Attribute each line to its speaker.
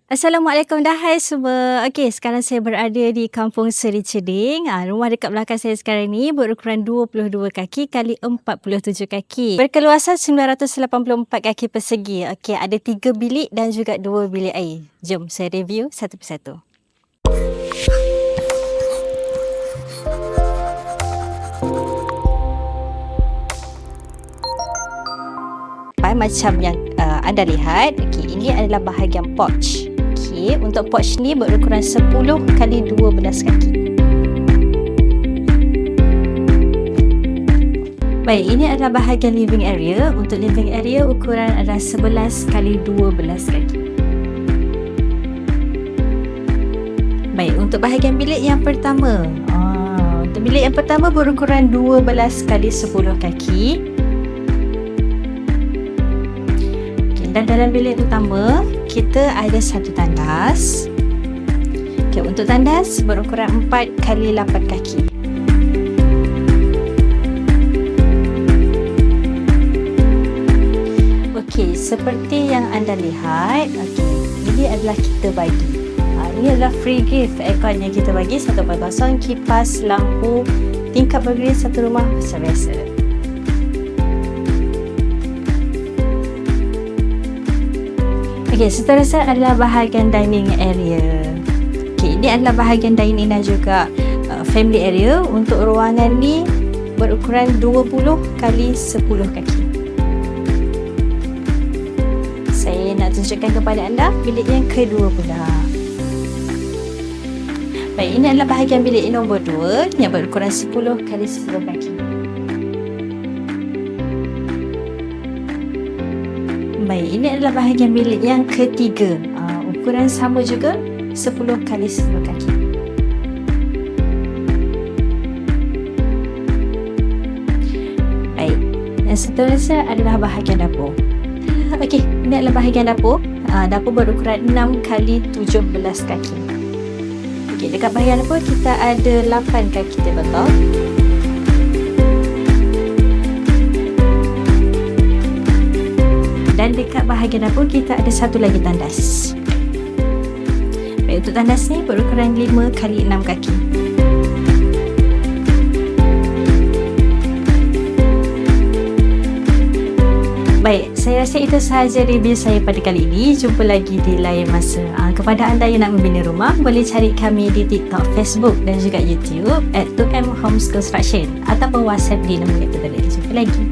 Speaker 1: Assalamualaikum dah, hai semua. Okey, sekarang saya berada di Kampung Seri Ceding. Rumah dekat belakang saya sekarang ni berukuran 22 kaki kali 47 kaki. Berkeluasan 984 kaki persegi. Okey, ada 3 bilik dan juga 2 bilik air. Jom saya review satu persatu. Macam yang anda lihat, okey, ini adalah bahagian porch. Okey, untuk porch ni berukuran 10 kali 12 kaki. Baik, ini adalah bahagian living area. Untuk living area ukuran adalah 11 kali 12 kaki. Baik, untuk bahagian bilik yang pertama. Untuk bilik yang pertama berukuran 12 kali 10 kaki. Dan dalam bilik utama, kita ada satu tandas. Okay, untuk tandas berukuran 4 kali 8 kaki. Okey, seperti yang anda lihat, ini adalah kita bagi. Ini adalah free gift aircon yang kita bagi, 1.0, kipas, lampu, tingkap bergerak satu rumah macam biasa. Okey, seterusnya adalah bahagian dining area. Okey, ini adalah bahagian dining dan juga family area. Untuk ruangan ni berukuran 20 kali 10 kaki. Saya nak tunjukkan kepada anda bilik yang kedua pula. Baik, ini adalah bahagian bilik nombor 2 yang berukuran 10 kali 10 kaki. Baik, ini adalah bahagian bilik yang ketiga. Ukuran sama juga, 10 kali 10 kaki. Baik, dan seterusnya adalah bahagian dapur. Okey, ini adalah bahagian dapur. Dapur berukuran 6 kali 17 kaki. Okey, dekat bahagian dapur kita ada 8 kaki tabletop. Dan dekat bahagian dapur kita ada satu lagi tandas. Baik, untuk tandas ni berukuran 5 kali 6 kaki. Baik, saya rasa itu sahaja review saya pada kali ini. Jumpa lagi di lain masa. Kepada anda yang nak membina rumah, boleh cari kami di TikTok, Facebook dan juga YouTube @2M Homes Construction ataupun WhatsApp di nombor yang tertera. Jumpa lagi.